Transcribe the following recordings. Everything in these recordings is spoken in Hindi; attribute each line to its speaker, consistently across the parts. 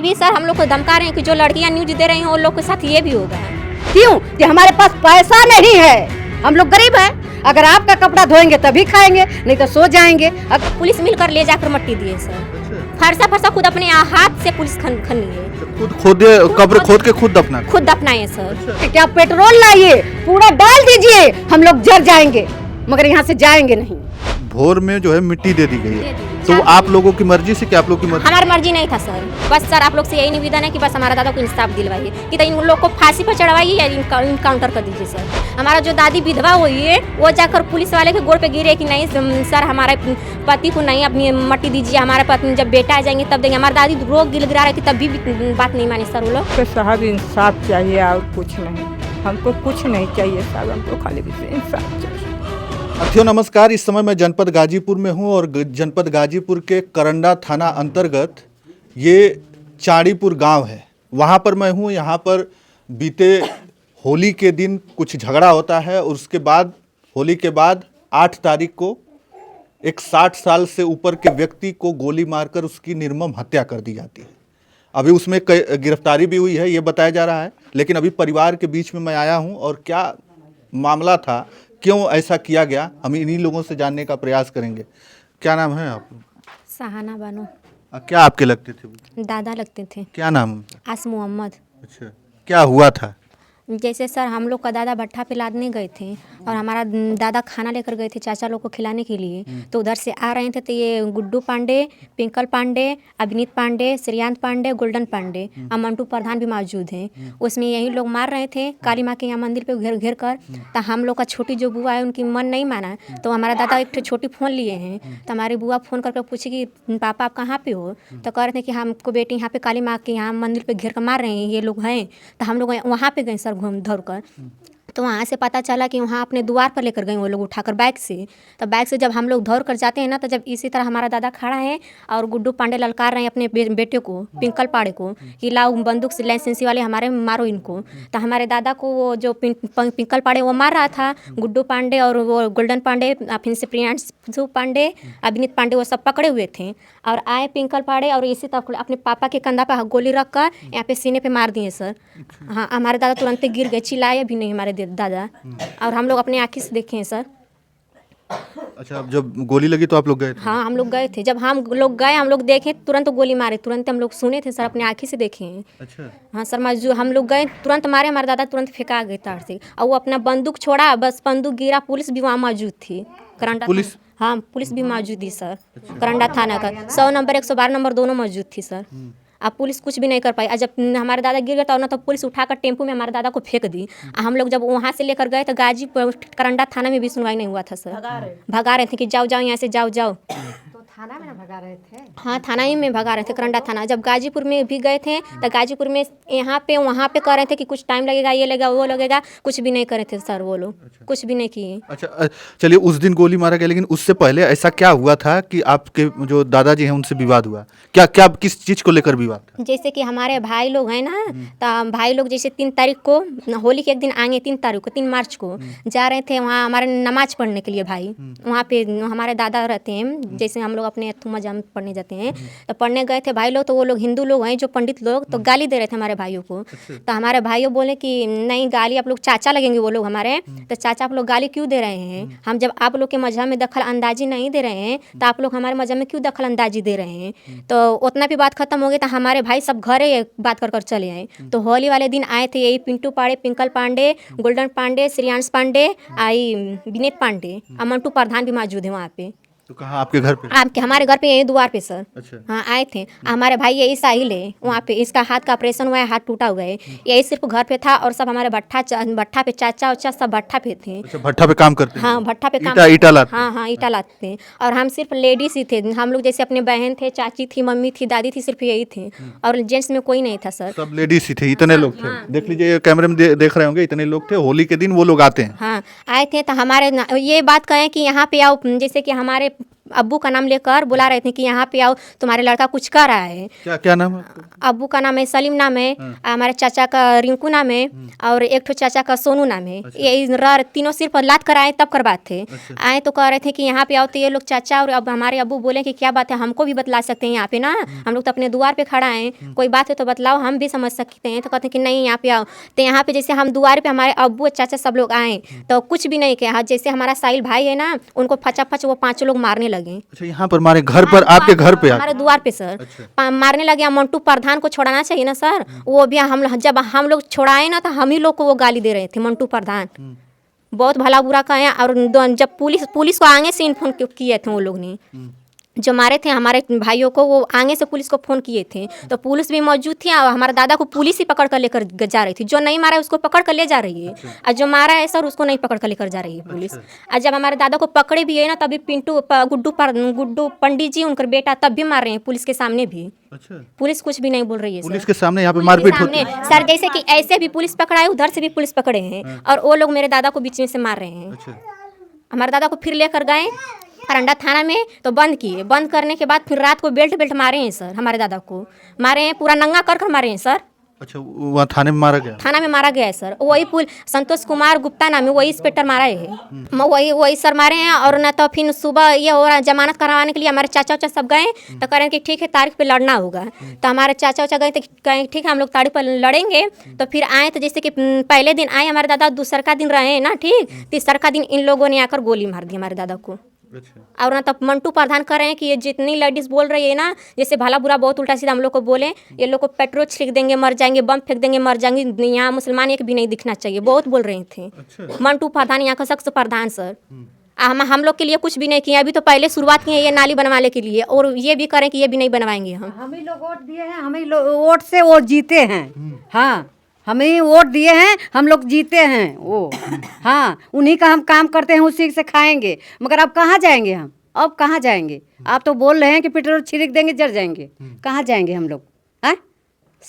Speaker 1: भी सर हम लोग को धमका रहे हैं कि जो लड़कियां न्यूज दे रही हैं उन लोग के साथ ये भी होगा।
Speaker 2: क्यों? कि हमारे पास पैसा नहीं है, हम लोग गरीब हैं। अगर आपका कपड़ा धोएंगे तभी खाएंगे, नहीं तो सो जाएंगे।
Speaker 1: पुलिस मिलकर ले जाकर मट्टी दिए सर। फरसा फरसा खुद अपने हाथ से पुलिस खन लिए,
Speaker 3: खुद कब्र खोद के खुद
Speaker 1: दफनाए सर।
Speaker 2: क्या पेट्रोल लाइए, पूरा डाल दीजिए, हम लोग जल जाएंगे, मगर यहाँ से जाएंगे नहीं।
Speaker 3: भोर में जो है मिट्टी दे दी गई है, तो आप लोगों की मर्जी से, क्या आप लोग की मर्जी?
Speaker 1: हमारी मर्जी नहीं था सर। बस सर आप लोग से यही निवेदन है कि बस हमारा दादा को इंसाफ दिलवाइए, कि तो इन लोग को फांसी पर चढ़वाइए या इनकाउंटर कर दीजिए सर। हमारा जो दादी विधवा हुई है वो जाकर पुलिस वाले के गोड़ पे गिरे कि नहीं सर हमारे पति को नहीं अपनी मट्टी दीजिए, हमारे पति जब बेटा आ जाएंगे तब देंगे। हमारी दादी रोग गिरा रही थी तब भी बात नहीं मानी सर वो लोग।
Speaker 4: तो साहब इंसाफ चाहिए और कुछ नहीं, हमको कुछ नहीं चाहिए साहब, हमको खाली इंसाफ चाहिए।
Speaker 3: साथियों नमस्कार, इस समय मैं जनपद गाजीपुर में हूं और जनपद गाजीपुर के करंडा थाना अंतर्गत ये चाड़ीपुर गांव है, वहां पर मैं हूं। यहां पर बीते होली के दिन कुछ झगड़ा होता है और उसके बाद होली के बाद 8 तारीख को एक 60 साल से ऊपर के व्यक्ति को गोली मारकर उसकी निर्मम हत्या कर दी जाती है। अभी उसमें गिरफ्तारी भी हुई है ये बताया जा रहा है, लेकिन अभी परिवार के बीच में मैं आया हूँ और क्या मामला था, क्यों ऐसा किया गया, हम इन्हीं लोगों से जानने का प्रयास करेंगे। क्या नाम है आप?
Speaker 1: सहाना बानो।
Speaker 3: क्या आपके लगते थे?
Speaker 1: दादा लगते थे।
Speaker 3: क्या नाम उनका?
Speaker 1: आस मोहम्मद।
Speaker 3: अच्छा, क्या हुआ था?
Speaker 1: जैसे सर हम लोग का दादा भट्ठा पे लादने गए थे और हमारा दादा खाना लेकर गए थे चाचा लोग को खिलाने के लिए, तो उधर से आ रहे थे तो ये गुड्डू पांडे, पिंकल पांडे, अभिनीत पांडे, श्रेयांत पांडे, गोल्डन पांडे और मंटू प्रधान भी मौजूद हैं। उसमें यही लोग मार रहे थे काली माँ के यहाँ मंदिर पे घेर घेर कर। तो हम लोग का छोटी जो बुआ है उनकी मन नहीं माना, तो हमारा दादा एक छोटी फ़ोन लिए हैं, तो हमारी बुआ फ़ोन करके पूछी कि पापा आप कहाँ पे हो, तो कह रहे थे कि हमको बेटी यहाँ पे काली माँ के यहाँ मंदिर पे घेर कर मार रहे हैं ये लोग हैं। तो हम लोग वहाँ पे गए सर घूम धर कर, तो वहाँ से पता चला कि वहाँ अपने द्वार पर लेकर गए वो लोग उठाकर बाइक से। तो बाइक से जब हम लोग दौड़ कर जाते हैं ना, तो जब इसी तरह हमारा दादा खड़ा है और गुड्डू पांडे ललकार रहे हैं अपने बेटे को पिंकल पांडे को कि लाओ बंदूक से लाइसेंसी वाले हमारे मारो इनको। तो हमारे दादा को वो जो पिंकल पांडे वो मार रहा था, गुड्डू पांडे और वो गोल्डन पांडे फिर से प्रियांशु पांडे, अभिनीत पांडे वो सब पकड़े हुए थे और आए पिंकल पांडे और इसी तरह अपने पापा के कंधा पर गोली रख कर यहाँ पे सीने पे मार दिए सर। हाँ, हमारे दादा तुरंत गिर गए, चिल्लाए भी नहीं हमारे दादा, और हम लोग अपने आँखी से देखे हैं सर।
Speaker 3: अच्छा, अब जब गोली लगी तो आप लोग गए थे?
Speaker 1: हाँ, हम लोग गए थे। जब हम लोग गए हम लोग देखे तुरंत गोली मारे, तुरंत हम लोग सुने थे सर, अपने आँखी से देखे हैं।
Speaker 3: अच्छा,
Speaker 1: हाँ सर, जो हम लोग गए तुरंत मारे, हमारे दादा तुरंत फेंका गए तार से और वो अपना बंदूक छोड़ा, बस बंदूक गिरा। पुलिस भी वहाँ मौजूद थी, करंडा
Speaker 3: पुलिस?
Speaker 1: हाँ पुलिस भी मौजूद थी सर। करंडा थाना का 100 नंबर 112 नंबर दोनों मौजूद थी सर। अब पुलिस कुछ भी नहीं कर पाई। जब हमारे दादा गिर गए तो ना, तो पुलिस उठाकर टेम्पो में हमारे दादा को फेंक दी। हम लोग जब वहाँ से लेकर गए तो गाजीपुर करंडा थाना में भी सुनवाई नहीं हुआ था सर। भगा रहे थे कि जाओ जाओ यहाँ से जाओ जाओ।
Speaker 2: थाना में भगा रहे थे?
Speaker 1: हाँ, थाना ही में भगा रहे थे, करंडा थाना। जब गाजीपुर में भी गए थे तो गाजीपुर में यहाँ पे वहाँ पे कह रहे थे कि कुछ टाइम लगेगा, ये लगेगा वो लगेगा, कुछ भी नहीं करे थे सर वो लोग। अच्छा। कुछ भी नहीं किए।
Speaker 3: अच्छा, चलिए उस दिन गोली मारा गया, लेकिन उससे पहले ऐसा क्या हुआ था कि आपके जो दादाजी हैं उनसे विवाद हुआ? क्या क्या किस चीज़ को लेकर विवाद था?
Speaker 1: जैसे कि हमारे भाई लोग हैं ना, तो भाई लोग जैसे 3 तारीख को होली के एक दिन आएंगे, 3 तारीख को 3 मार्च को जा रहे थे वहाँ हमारे नमाज पढ़ने के लिए। भाई वहाँ पे हमारे दादा रहते हैं, जैसे हम लोग अपने मजाम पढ़ने जाते हैं, तो पढ़ने गए थे भाई लोग, तो वो लोग हिंदू लोग हैं जो पंडित लोग, तो गाली दे रहे थे हमारे भाइयों को। तो हमारे भाइयों बोले कि नहीं गाली आप लोग चाचा लगेंगे वो लोग हमारे, तो चाचा आप लोग गाली क्यों दे रहे हैं? हम जब आप लोग के मजहब में दखल अंदाजी नहीं दे रहे हैं तो आप लोग हमारे मजहब में क्यों दखल अंदाजी दे रहे हैं? तो उतना भी बात खत्म हो गई, तो हमारे भाई सब घरे बात कर चले आए। तो होली वाले दिन आए थे यही पिंटू पांडे, पिंकल पांडे, गोल्डन पांडे, श्रेयांश पांडे, आई विनीत पांडे और मंटू प्रधान भी मौजूद है वहाँ पे।
Speaker 3: तो कहाँ आपके घर पे?
Speaker 1: आपके हमारे घर पे यही द्वार पे सर।
Speaker 3: अच्छा।
Speaker 1: हाँ आए थे। हमारे भाई यही साहिल है, वहाँ पे इसका हाथ का ऑपरेशन हुआ है, हाथ टूटा हुआ है, यही सिर्फ घर पे था और सब हमारे भट्ठा पे चाचा उचा सब भट्ठा पे थे।
Speaker 3: अच्छा, भट्ठा पे काम करते हैं?
Speaker 1: हाँ भट्ठा पे काम,
Speaker 3: ईटा लाते?
Speaker 1: हाँ ईटा लाते हैं। और हम सिर्फ लेडीज ही थे, हम लोग जैसे अपने बहन थे, चाची थी, मम्मी थी, दादी थी, सिर्फ यही थे और जेंट्स में कोई नहीं था सर।
Speaker 3: सब लेडीज ही थे? इतने लोग थे? देख लीजिए कैमरे में देख रहे होंगे, इतने लोग थे। होली के दिन वो लोग आते हैं?
Speaker 1: हाँ आए थे। तो हमारे ये बात कहें कि यहाँ पे आओ, जैसे कि हमारे अब्बू का नाम लेकर बुला रहे थे कि यहाँ पे आओ, तुम्हारे लड़का कुछ कर रहा है।
Speaker 3: क्या क्या नाम है आपका?
Speaker 1: अब्बू का नाम है सलीम नाम है, हमारे चाचा का रिंकू नाम है, और एक ठो चाचा का सोनू नाम है। ये तीनों सिर्फ लात कर आए तब कर बात थे। आए तो कह रहे थे कि यहाँ पे आओ, तो ये लोग चाचा और अब हमारे अब्बू बोले कि क्या बात है, हमको भी बतला सकते हैं यहाँ पे ना, हम लोग तो अपने द्वार पे खड़ा हैं, कोई बात है तो बतलाओ, हम भी समझ सकते हैं। तो कहते हैं कि नहीं यहाँ पे आओ। तो यहाँ पे जैसे हम द्वार पे हमारे अब्बू चाचा सब लोग आए तो कुछ भी नहीं किया। जैसे हमारा साहिल भाई है ना, उनको फचाफच वो 5 लोग मारने लगे।
Speaker 3: अच्छा, यहाँ पर मारे घर पर, आपके घर पे
Speaker 1: हमारे द्वार पे सर मारने लगे। मंटू प्रधान को छोड़ाना चाहिए ना सर, वो भी जब हम लोग छोड़ाए ना तो हम ही लोग को वो गाली दे रहे थे। मंटू प्रधान बहुत भला बुरा कहे। और जब पुलिस को आगे से इन्फॉर्म किए थे वो लोग ने, जो मारे थे हमारे भाइयों को, वो आगे से पुलिस को फ़ोन किए थे। तो पुलिस भी मौजूद थी और हमारे दादा को पुलिस ही पकड़ कर लेकर जा रही थी। जो नहीं मारा है उसको पकड़ कर ले जा रही है, और जो मारा है सर उसको नहीं पकड़ कर लेकर जा रही है पुलिस। और जब हमारे दादा को पकड़े भी है ना, तभी गुड्डू पंडित जी उनका बेटा तब भी मार रहे हैं पुलिस के सामने भी।
Speaker 3: अच्छा,
Speaker 1: पुलिस कुछ भी नहीं बोल रही है सर।
Speaker 3: पुलिस के सामने यहाँ पे मारपीट होती है?
Speaker 1: सर जैसे कि ऐसे भी पुलिस पकड़ा है, उधर से भी पुलिस पकड़े हैं, और वो लोग मेरे दादा को बीच में से मार रहे हैं।
Speaker 3: अच्छा,
Speaker 1: हमारे दादा को फिर लेकर गए करंडा थाना में, तो बंद किए। बंद करने के बाद फिर रात को बेल्ट मारे हैं सर, हमारे दादा को मारे हैं, पूरा नंगा कर मारे हैं सर।
Speaker 3: अच्छा, वहाँ थाने में मारा गया?
Speaker 1: थाना में मारा गया है सर। वही संतोष कुमार गुप्ता नाम है, वही इंस्पेक्टर मारा है। वही सर मारे हैं। और ना तो फिर सुबह ये हो रहा जमानत करवाने के लिए हमारे चाचा उचा सब गए, तो कह रहे हैं कि ठीक है तारीख पे लड़ना होगा। तो हमारे चाचा उचा गए तो कहें ठीक है हम लोग तारीख पर लड़ेंगे। तो फिर आए, तो जैसे कि पहले दिन आए हमारे दादा, दूसरा का दिन रहे ना ठीक, तीसरा दिन इन लोगों ने आकर गोली मार दी हमारे दादा को। और ना तब मंटू प्रधान कर रहे हैं कि ये जितनी लेडीज बोल रही है ना, जैसे भला बुरा बहुत उल्टा सीधा हम लोग को बोले, ये लोग को पेट्रोल छिड़क देंगे मर जाएंगे, बम फेंक देंगे मर जाएंगे, यहाँ मुसलमान एक भी नहीं दिखना चाहिए, बहुत बोल रहे थे। मंटू प्रधान यहाँ का सख्त प्रधान सर। हम लोग के लिए कुछ भी नहीं किया। अभी तो पहले शुरुआत की है ये नाली बनवाने के लिए, और ये भी करें कि ये भी नहीं बनवाएंगे हम
Speaker 2: ही लोग वोट दिए हैं, हम ही लोग वोट से वो जीते हैं। हाँ, हमें ही वोट दिए हैं, हम लोग जीते हैं वो। हाँ, उन्हीं का हम काम करते हैं, उसी से खाएंगे। मगर अब कहाँ जाएंगे हम, अब कहाँ जाएंगे? आप तो बोल रहे हैं कि पेट्रोल छिड़क देंगे जल जाएंगे, कहाँ जाएंगे हम लोग? हैं,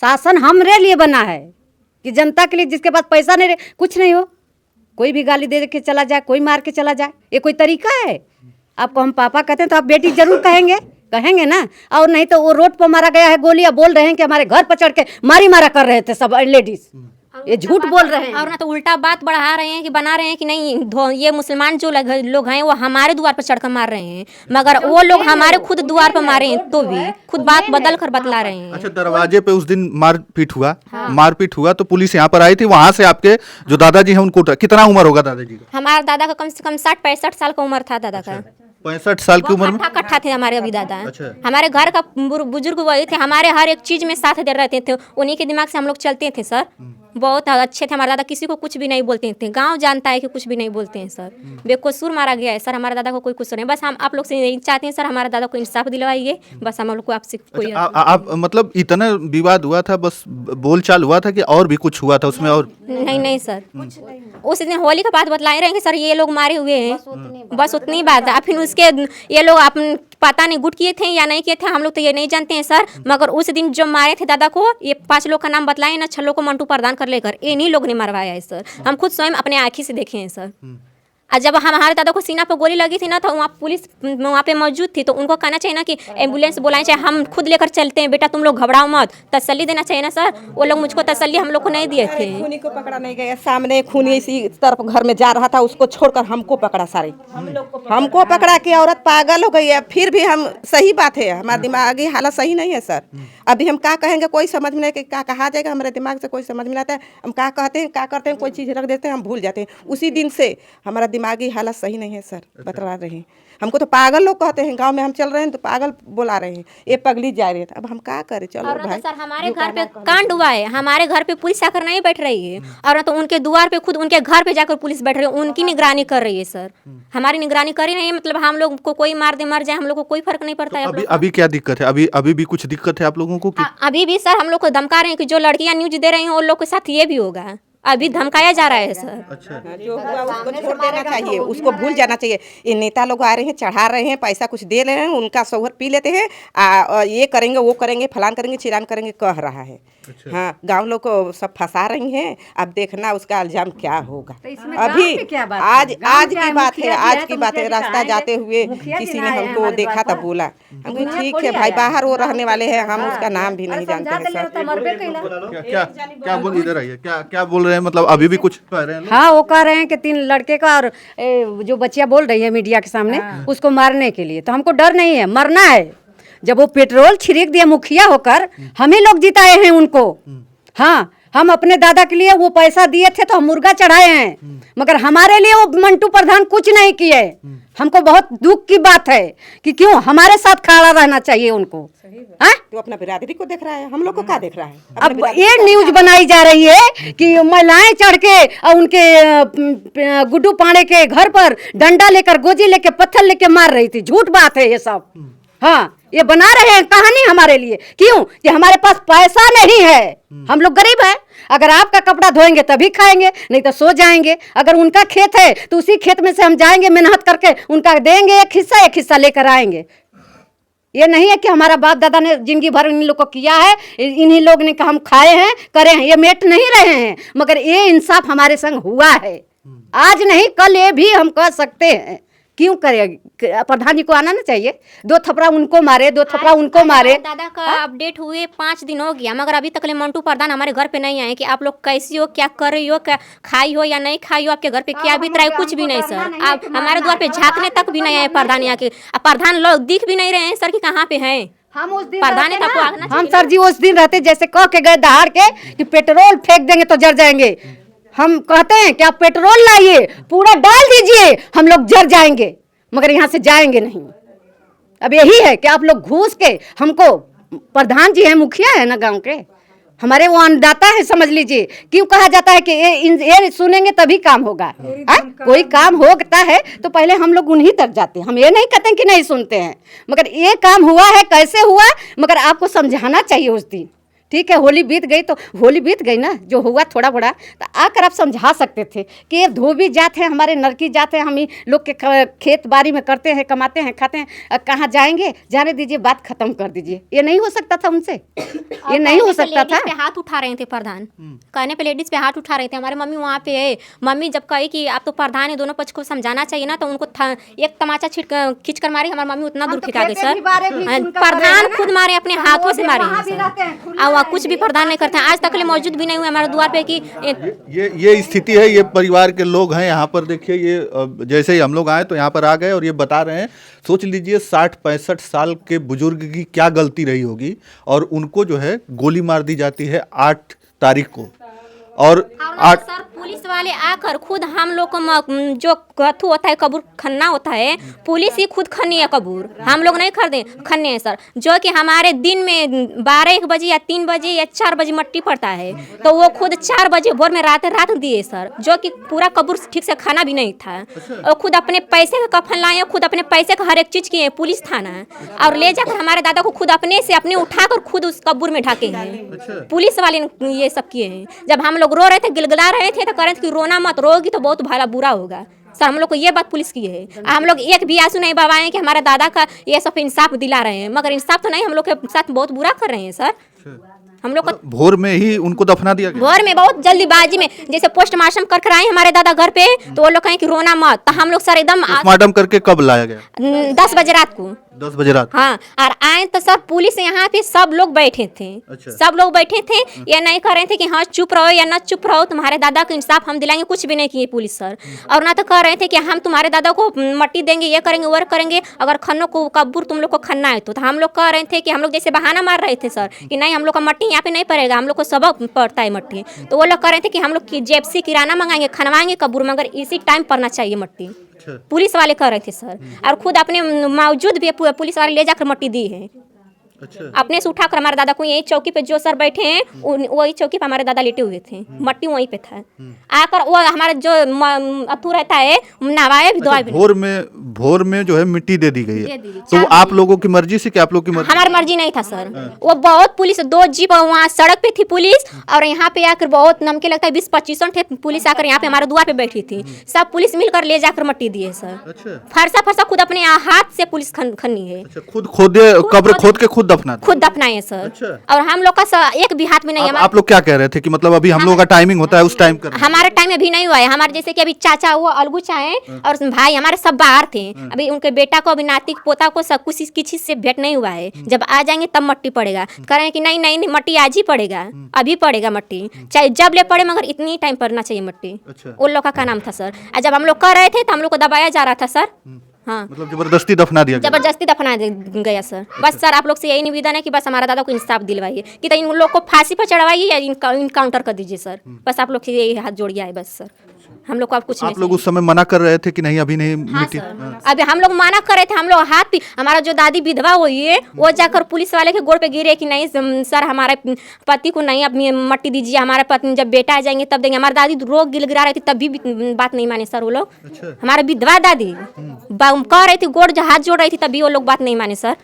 Speaker 2: शासन हमरे लिए बना है कि जनता के लिए, जिसके पास पैसा नहीं रहे कुछ नहीं हो, कोई भी गाली दे के चला जाए, कोई मार के चला जाए, ये कोई तरीका है? आपको हम पापा कहते हैं तो आप बेटी जरूर कहेंगे ना। और नहीं तो वो रोड पर मारा गया है गोलियां, बोल रहे हैं कि हमारे घर पर चढ़ के मारा कर रहे थे सब लेडीज। ये झूठ बोल रहे हैं।
Speaker 1: और ना तो उल्टा बात बढ़ा रहे हैं कि बना रहे हैं कि नहीं ये मुसलमान जो लोग हैं वो हमारे द्वार पर चढ़कर मार रहे हैं, मगर वो लोग हमारे खुद द्वार पर मारे हैं तो भी खुद बात बदल कर बतला रहे हैं।
Speaker 3: अच्छा, दरवाजे पे उस दिन मारपीट हुआ तो पुलिस यहाँ पर आई थी, वहाँ से आपके जो दादाजी हैं उनको, कितना उम्र होगा दादाजी का?
Speaker 1: हमारे दादा का कम से कम 60-65 साल का उम्र था दादा का।
Speaker 3: 65 साल की उम्र में
Speaker 1: कट्ठा थे हमारे अभी दादा।
Speaker 3: अच्छा।
Speaker 1: हमारे घर का बुजुर्ग वही थे, हमारे हर एक चीज में साथ दे रहते थे, उन्हीं के दिमाग से हम लोग चलते थे सर। बहुत अच्छे थे हमारे दादा, किसी को कुछ भी नहीं बोलते थे। गांव जानता है कि कुछ भी नहीं बोलते हैं सर। बेकसूर मारा गया है सर, हमारे दादा को कोई कुछ नहीं। बस हम आप लोग से यही चाहते हैं सर, हमारे दादा को इंसाफ दिलवाइए, बस हम लोग को आपसे कोई।
Speaker 3: आप मतलब इतना विवाद हुआ था, बस बोलचाल हुआ था कि और भी कुछ हुआ था उसमें? और
Speaker 1: नहीं सर, उस दिन होली का बात बतलाए रहेंगे सर, ये लोग मारे हुए हैं, बस उतनी बात है। फिर उसके ये लोग अपन पता नहीं गुट किए थे या नहीं किए थे, हम लोग तो ये नहीं जानते हैं सर। मगर उस दिन जो मारे थे दादा को, ये 5 लोग का नाम बतलाए ना, 6 लोग को मंटू प्रधान कर लेकर इन्हीं लोग ने मरवाया है सर। हम खुद स्वयं अपने आँखी से देखे हैं सर। और जब हमारे दादा को सीना पर गोली लगी थी ना, तो वहाँ पुलिस वहाँ पे मौजूद थी, तो उनको कहना चाहिए ना कि एम्बुलेंस बुलाएं, चाहे हम खुद लेकर चलते हैं, बेटा तुम लोग घबराओ मत, तसल्ली देना चाहिए ना सर। वो लोग मुझको तसल्ली हम लोग को नहीं दिए थे।
Speaker 5: खूनी को पकड़ा नहीं गया, सामने खूनी इसी तरफ घर में जा रहा था, उसको छोड़कर हमको पकड़ा सारे, हमको पकड़ा कि औरत पागल हो गई है। फिर भी हम, सही बात है, हमारा दिमागी हालत सही नहीं है सर। अभी हम क्या कहेंगे, कोई समझ में नहीं, क्या कहा जाएगा, हमारे दिमाग से कोई समझ में आता है। हम क्या कहते हैं, क्या करते हैं, कोई चीज़ रख देते हैं, हम भूल जाते हैं। उसी दिन से हमारा दिमागी हालत सही नहीं है सर। बतला रहे हैं हमको, तो पागल लोग कहते हैं। गांव में हम चल रहे हैं तो पागल बुला रहे हैं, ये पगली जा रही है। अब हम क्या करें? चलो भाई,
Speaker 1: सर हमारे घर पे कांड हुआ है, हमारे घर पे पुलिस आकर नहीं बैठ रही है, और तो उनके द्वार पे खुद उनके घर पे जाकर पुलिस बैठ रही है, उनकी निगरानी कर रही है सर। हमारी निगरानी कर ही नहीं है, मतलब हम लोग को कोई मार दे मर जाए, हम लोग को कोई फर्क नहीं पड़ता है।
Speaker 3: अभी क्या दिक्कत है? अभी भी कुछ दिक्कत है आप लोगों को?
Speaker 1: अभी भी सर हम लोग को धमका रहे हैं कि जो लड़कियां न्यूज दे रही हैं उन लोग के साथ ये भी होगा। अभी धमकाया जा रहा है सर।
Speaker 3: अच्छा,
Speaker 5: जो हुआ उसको छोड़ देना चाहिए, उसको भूल जाना चाहिए। ये नेता लोग आ रहे हैं, चढ़ा रहे हैं, पैसा कुछ दे रहे हैं, उनका सोहर पी लेते हैं, ये करेंगे वो करेंगे, फलान करेंगे चिरान करेंगे कह रहा है। हाँ, गांव लोग को सब फंसा रही हैं। अब देखना उसका इल्जाम क्या होगा। अभी आज की बात है, आज की बात है। रास्ता जाते हुए किसी ने हमको देखा तब बोला, हम कहे ठीक है भाई, बाहर वो रहने वाले हैं, हम उसका नाम भी नहीं जानते हैं सर।
Speaker 3: क्या क्या क्या बोल, इधर आइए, क्या क्या बोल रहे हैं, मतलब अभी भी कुछ कह रहे हैं लोग?
Speaker 2: हाँ, वो कह रहे हैं कि 3 लड़के का और जो बच्चियां बोल रही है मीडिया के सामने उसको मारने के लिए। तो हमको डर नहीं है, मरना है। जब वो पेट्रोल छिड़क दिया मुखिया होकर, हम ही लोग जिताए हैं उनको। हाँ, हम अपने दादा के लिए वो पैसा दिए थे तो हम मुर्गा चढ़ाए हैं, मगर हमारे लिए वो मंटू प्रधान कुछ नहीं किए। हमको बहुत दुख की बात है कि क्यों हमारे साथ खड़ा रहना चाहिए उनको। हाँ,
Speaker 5: तो अपना बिरादरी को देख रहा है, हम लोग को क्या देख रहा है?
Speaker 2: अब ये न्यूज बनाई जा रही है कि महिलाएं चढ़ के और उनके गुड्डू पांडे के घर पर डंडा लेकर, गोजी लेके, पत्थर लेके मार रही थी। झूठ बात है ये सब। हाँ, ये बना रहे हैं कहानी हमारे लिए। क्यों? कि हमारे पास पैसा नहीं है, हम लोग गरीब हैं। अगर आपका कपड़ा धोएंगे तभी खाएंगे, नहीं तो सो जाएंगे। अगर उनका खेत है तो उसी खेत में से हम जाएंगे, मेहनत करके उनका देंगे एक हिस्सा लेकर आएंगे। ये नहीं है कि हमारा बाप दादा ने जिंदगी भर इन लोग को किया है, इन्हीं लोग ने हम खाए हैं, करे हैं, ये मेट नहीं रहे हैं। मगर ये इंसाफ हमारे संग हुआ है, आज नहीं कल ये भी हम कह सकते हैं। क्यों करें? प्रधान जी को आना ना चाहिए। 2 थपड़ा उनको मारे, 2 थपड़ा उनको मारे।
Speaker 1: दादा का अपडेट हुए 5 दिन हो गया, मगर अभी तक ले मंटू प्रधान हमारे घर पे नहीं आए कि आप लोग कैसी हो, क्या कर रही हो, क्या खाई हो या नहीं खाई हो, आपके घर पे क्या बीत रहा है, कुछ भी नहीं सर। आप हमारे द्वार पे झांकने तक भी नहीं आए प्रधान यहाँ के। प्रधान लोग दिख भी नहीं रहे हैं सर कि कहाँ पे हैं।
Speaker 2: हम उस दिन
Speaker 1: प्रधान
Speaker 2: रहते
Speaker 1: आपको
Speaker 2: ना,
Speaker 1: आना
Speaker 2: हम
Speaker 1: चाहिए
Speaker 2: सर जी उस दिन रहते जैसे कह के गए दहाड़ के कि पेट्रोल फेंक देंगे तो जर जाएंगे। हम कहते हैं कि आप पेट्रोल लाइए, पूरा डाल दीजिए, हम लोग जर जाएंगे, मगर यहाँ से जाएंगे नहीं। अब यही है कि आप लोग घूस के हमको, प्रधान जी हैं, मुखिया है ना गांव के, हमारे वो अन्नदाता है समझ लीजिए। क्यों कहा जाता है कि ये सुनेंगे तभी काम होगा। कोई काम होता है तो पहले हम लोग उन्हीं तक जाते हैं। हम ये नहीं कहते कि नहीं सुनते हैं, मगर ये काम हुआ है, कैसे हुआ, मगर आपको समझाना चाहिए उस दिन। ठीक है, होली बीत गई तो होली बीत गई ना, जो हुआ थोड़ा बड़ा तो आकर आप समझा सकते थे कि ये धोबी जात है, हमारे नरकी जात है, हम ही लोग के खेत बाड़ी में करते हैं, कमाते हैं, खाते हैं, कहाँ जाएंगे, जाने दीजिए, बात खत्म कर दीजिए। ये नहीं हो सकता था उनसे, ये नहीं हो सकता था।
Speaker 1: पे हाथ उठा रहे थे प्रधान, कहने पे लेडीज पे हाथ उठा रहे थे। हमारे मम्मी वहाँ पे है, मम्मी जब कही कि आप तो प्रधान है, दोनों पक्ष को समझाना चाहिए ना, तो उनको एक तमाचा खींच कर मारी। हमारी मम्मी उतना दूर खिंचा दी सर। प्रधान खुद मारे, अपने हाथों से मारे, कुछ भी प्रधान नहीं करते हैं। आज तक ले मौजूद भी नहीं हुए हमारे द्वार पे कि
Speaker 3: ये स्थिति है। ये परिवार के लोग हैं यहाँ पर। देखिए, ये जैसे ही हम लोग आए तो यहाँ पर आ गए और ये बता रहे हैं। सोच लीजिए 60-65 साल के बुजुर्ग की क्या गलती रही होगी, और उनको जो है गोली मार दी जाती है 8 तारीख को। और
Speaker 1: सर पुलिस वाले आकर खुद हम लोग को जो कथू होता है, कबूर खन्ना होता है, पुलिस ही खुद खन्नी है कबूर, हम लोग नहीं खन्ने हैं सर। जो कि हमारे दिन में 12-1 बजे या 3 बजे या 4 बजे मट्टी पड़ता है, तो वो खुद 4 बजे भोर में रात दिए सर, जो कि पूरा कबूर ठीक से खाना भी नहीं था। और खुद अपने पैसे का कफन लाए, खुद अपने पैसे का हर एक चीज़ किए पुलिस थाना, और ले जाकर हमारे दादा को खुद अपने उठाकर खुद उस कबूर में ढाके हैं। पुलिस वाले ने ये सब किए हैं। जब हम लोग रो रहे थे, गिलगिला रहे थे, तो कह रहे थे कि रोना मत, रोगी तो बहुत भला बुरा होगा। सर हम लोग को ये बात पुलिस की है, हम लोग एक भी आंसू नहीं बहाए कि हमारे दादा का ये सब इंसाफ दिला रहे हैं, मगर इंसाफ तो नहीं, हम लोग के साथ बहुत बुरा कर रहे हैं सर। हम लोग को
Speaker 3: भोर में ही उनको दफना दिया गया।
Speaker 1: भोर में बहुत जल्दीबाजी में, जैसे पोस्टमार्टम कर आए हमारे दादा घर पे, तो वो लोग कहें कि रोना मत, तो हम लोग सर एकदम
Speaker 3: पोस्टमार्टम करके कब लाया गया?
Speaker 1: 10 बजे रात को।
Speaker 3: 10 बजे रात।
Speaker 1: हाँ, और आए तो सब पुलिस यहाँ पे सब लोग बैठे थे।
Speaker 3: अच्छा।
Speaker 1: सब लोग बैठे थे, ये नहीं कह रहे थे कि हाँ चुप रहो या ना चुप रहो, तुम्हारे दादा को इंसाफ हम दिलाएंगे, कुछ भी नहीं किए पुलिस सर। और ना तो कह रहे थे कि हम तुम्हारे दादा को मट्टी देंगे, ये करेंगे वो करेंगे, अगर खन्नों को कब्बूर तुम लोग को खन्ना है तो हम लोग कह रहे थे कि हम लोग जैसे बहाना मार रहे थे सर कि नहीं हम लोग का मट्टी यहाँ पे नहीं पड़ेगा, हम लोग को सबक पड़ता है मट्टी। तो वो लोग कह रहे थे कि हम लोग जेप्सी किराना मंगाएंगे, खनवाएंगे कब्बूर, मगर इसी टाइम पड़ना चाहिए मट्टी। पुलिस वाले कह रहे थे सर, और खुद अपने मौजूद भी पुलिस वाले ले जाकर मट्टी दी है। अपने से उठाकर हमारे दादा को यही चौकी पे जो सर बैठे हैं वही चौकी पे हमारे दादा लेटे हुए थे, मट्टी वहीं पे था। आकर वो हमारे जो अथू रहता है नवाए भी दवाई भी
Speaker 3: भोर में जो है मिट्टी दे दी गई है,
Speaker 1: दे दी गई।
Speaker 3: तो वो आप लोगों की मर्जी से कि आप लोग की मर्जी?
Speaker 1: हमारी मर्जी नहीं था सर। वो बहुत पुलिस 2 जीप वहाँ सड़क पे थी पुलिस, और यहाँ पे आकर बहुत नमके लगता है 20-25 थे पुलिस आकर यहाँ पे हमारे द्वार पे बैठी थी। सब पुलिस मिलकर ले जाकर मट्टी दिए सर।
Speaker 3: अच्छा।
Speaker 1: फरसा खुद अपने हाथ से पुलिस खन्नी है।
Speaker 3: अच्छा, खुद खोदे, कब्र खोद के खुद दफना?
Speaker 1: खुद दफनाए सर।
Speaker 3: अच्छा।
Speaker 1: और हम लोग का एक भी हाथ में नहीं।
Speaker 3: आप लोग क्या कह रहे थे कि मतलब अभी हम लोगों का टाइमिंग होता है उस टाइम कर?
Speaker 1: हमारे टाइम में अभी नहीं हुआ है। हमारे जैसे कि अभी चाचा वो अलगू चाहे और भाई हमारे सब बाहर थे। अभी उनके बेटा को, अभी नाती पोता को सब कुछ किसी से भेंट नहीं हुआ है। जब आ जाएंगे तब मट्टी पड़ेगा। कह रहे हैं कि नहीं नहीं नहीं, मट्टी आज ही पड़ेगा, अभी पड़ेगा मट्टी, चाहे जब ले पड़े, मगर इतनी टाइम पड़ना चाहिए मट्टी।
Speaker 3: अच्छा।
Speaker 1: उन लोग का नाम था सर। और जब हम लोग कर रहे थे तो हम लोग को दबाया जा रहा था सर। हाँ,
Speaker 3: मतलब जबरदस्ती दफना दिया गया?
Speaker 1: जबरदस्ती दफना गया सर। बस सर आप लोग से यही निवेदन है कि बस हमारा दादा को इंसाफ दिलवाइए, कि तो इन लोग को फांसी पर चढ़वाइए या इनकाउंटर कर दीजिए सर। बस आप लोग से यही हाथ जोड़ गया है बस सर। हम लोग को आप कुछ
Speaker 3: आप लोग उस समय मना कर रहे थे कि नहीं अभी नहीं
Speaker 1: हाँ
Speaker 3: मिट्टी?
Speaker 1: सर। अभी हम लोग माना कर रहे थे। हम लोग हाथ भी, हमारा जो दादी विधवा हुई है वो जाकर पुलिस वाले के गोड़ पे गिरे कि नहीं सर हमारे पति को नहीं अब मट्टी दीजिए, हमारे पति जब बेटा आ जाएंगे तब देंगे। हमारी दादी रोग गिरा रही थी तब भी बात नहीं माने सर वो लोग।
Speaker 3: अच्छा।
Speaker 1: हमारे विधवा दादी कह रही थी, गोड़ हाथ जोड़ रही थी तब भी वो लोग बात नहीं माने सर।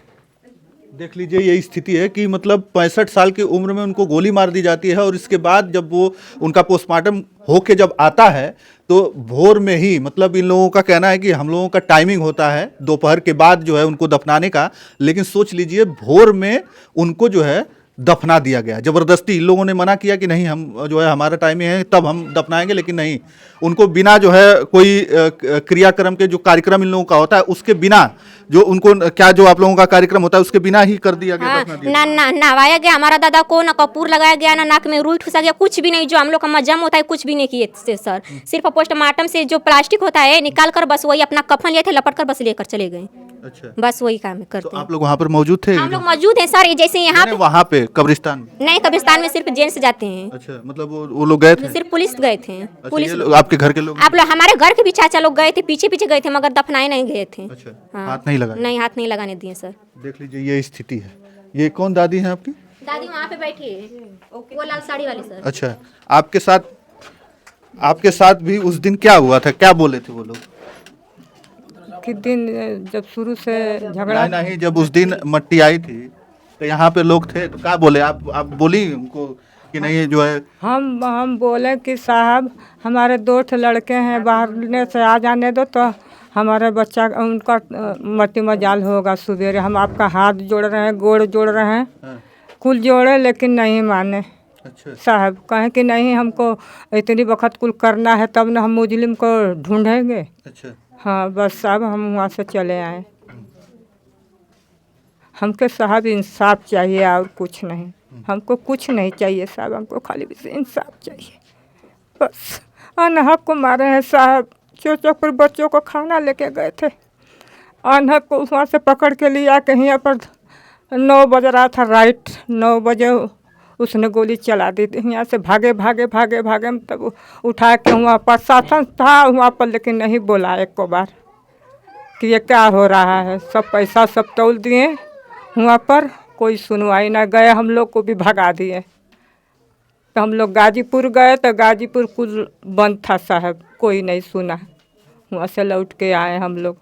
Speaker 3: देख लीजिए ये स्थिति है कि मतलब 65 साल की उम्र में उनको गोली मार दी जाती है, और इसके बाद जब वो उनका पोस्टमार्टम होके जब आता है तो भोर में ही, मतलब इन लोगों का कहना है कि हम लोगों का टाइमिंग होता है दोपहर के बाद जो है उनको दफनाने का, लेकिन सोच लीजिए भोर में उनको जो है दफना दिया गया जबरदस्ती। इन लोगों ने मना किया कि नहीं हम जो है हमारा टाइमिंग है तब हम दफनाएंगे, लेकिन नहीं, उनको बिना जो है कोई क्रियाक्रम के जो कार्यक्रम इन लोगों का होता है उसके बिना, जो उनको क्या जो आप लोगों का कार्यक्रम होता है उसके बिना ही कर दिया गया।
Speaker 1: हाँ, ना नहवाया गया हमारा दादा को, ना कपूर लगाया गया, ना नाक में रुई ठुसा गया, कुछ भी नहीं। जो हम लोग का मजम होता है कुछ भी नहीं किए सर। सिर्फ पोस्टमार्टम से जो प्लास्टिक होता है निकाल कर बस वही अपना कफन लिए थे, लपट कर बस लेकर चले गए।
Speaker 3: अच्छा।
Speaker 1: बस वही काम करते
Speaker 3: तो
Speaker 1: हैं।
Speaker 3: आप लोग वहाँ पर मौजूद थे?
Speaker 1: हम लोग मौजूद हैं सर। जैसे यहाँ पे
Speaker 3: वहाँ पे कब्रिस्तान में?
Speaker 1: नहीं, कब्रिस्तान में सिर्फ जेंट्स जाते हैं।
Speaker 3: अच्छा, मतलब वो लोग गए थे?
Speaker 1: सिर्फ पुलिस गए थे।
Speaker 3: अच्छा,
Speaker 1: पुलिस
Speaker 3: ये लोग आपके घर के लोग?
Speaker 1: आप लोग हमारे घर के भी चाचा लोग गए थे, पीछे पीछे गए थे, मगर दफनाए नहीं गए थे।
Speaker 3: अच्छा।
Speaker 1: हाँ।
Speaker 3: हाथ नहीं लगा?
Speaker 1: नहीं, हाथ नहीं लगाने दिए सर।
Speaker 3: देख लीजिए ये स्थिति है। ये कौन दादी है आपकी?
Speaker 1: दादी वहाँ पे बैठी है, वो लाल साड़ी वाली सर।
Speaker 3: अच्छा, आपके साथ भी उस दिन क्या हुआ था, क्या बोले थे वो लोग?
Speaker 4: कि दिन जब शुरू से झगड़ा,
Speaker 3: नहीं, जब उस दिन मट्टी आई थी तो यहाँ पे लोग थे तो क्या बोले? आप बोली उनको कि नहीं जो है?
Speaker 4: हम बोले कि साहब हमारे 2 लड़के हैं, बाहर से आ जाने दो तो हमारे बच्चा उनका मट्टी मजाल होगा सवेरे। हम आपका हाथ जोड़ रहे हैं, गोड़ जोड़ रहे हैं, कुल जोड़े, लेकिन नहीं माने।
Speaker 3: अच्छा।
Speaker 4: साहब कहें कि नहीं हमको इतनी वक्त कुल करना है तब ना हम मुजरिम को ढूंढेंगे।
Speaker 3: अच्छा।
Speaker 4: हाँ बस साहब हम वहाँ से चले आए। हमको साहब इंसाफ चाहिए और कुछ नहीं। हमको कुछ नहीं चाहिए साहब, हमको खाली बस इंसाफ चाहिए बस। अनहक को मारे हैं साहब। चौक पर बच्चों को खाना लेके गए थे, अनहक को वहाँ से पकड़ के लिया के यहाँ पर 9 बज रहा था, राइट 9 बजे उसने गोली चला दी थी। यहाँ से भागे तब उठा के वहाँ पर शासन था वहाँ पर, लेकिन नहीं बोला एक को बार कि ये क्या हो रहा है। सब पैसा सब तौल दिए वहाँ पर, कोई सुनवाई ना, गए हम लोग को भी भगा दिए। तो हम लोग गाजीपुर गए तो गाजीपुर कुल बंद था साहब, कोई नहीं सुना। वहाँ से लौट के आए हम लोग।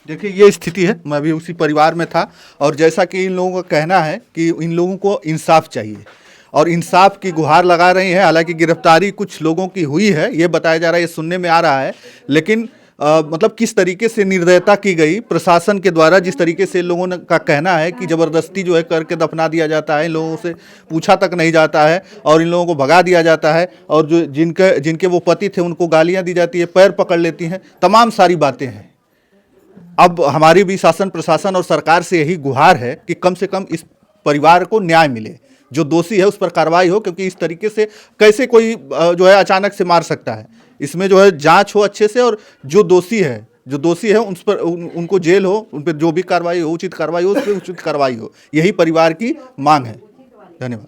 Speaker 3: देखिए ये स्थिति है, मैं भी उसी परिवार में था, और जैसा कि इन लोगों का कहना है कि इन लोगों को इंसाफ चाहिए और इंसाफ की गुहार लगा रही हैं। हालांकि गिरफ्तारी कुछ लोगों की हुई है, ये बताया जा रहा है, ये सुनने में आ रहा है, लेकिन मतलब किस तरीके से निर्दयता की गई प्रशासन के द्वारा, जिस तरीके से लोगों का कहना है कि ज़बरदस्ती जो है करके दफना दिया जाता है, इन लोगों से पूछा तक नहीं जाता है और इन लोगों को भगा दिया जाता है, और जो जिनके वो पति थे उनको गालियाँ दी जाती है, पैर पकड़ लेती हैं, तमाम सारी बातें हैं। अब हमारी भी शासन प्रशासन और सरकार से यही गुहार है कि कम से कम इस परिवार को न्याय मिले, जो दोषी है उस पर कार्रवाई हो, क्योंकि इस तरीके से कैसे कोई जो है अचानक से मार सकता है। इसमें जो है जांच हो अच्छे से, और जो दोषी है उस पर उनको जेल हो, उन पर जो भी कार्रवाई हो, उचित कार्रवाई हो, उस पर उचित कार्रवाई हो, यही परिवार की मांग है। धन्यवाद।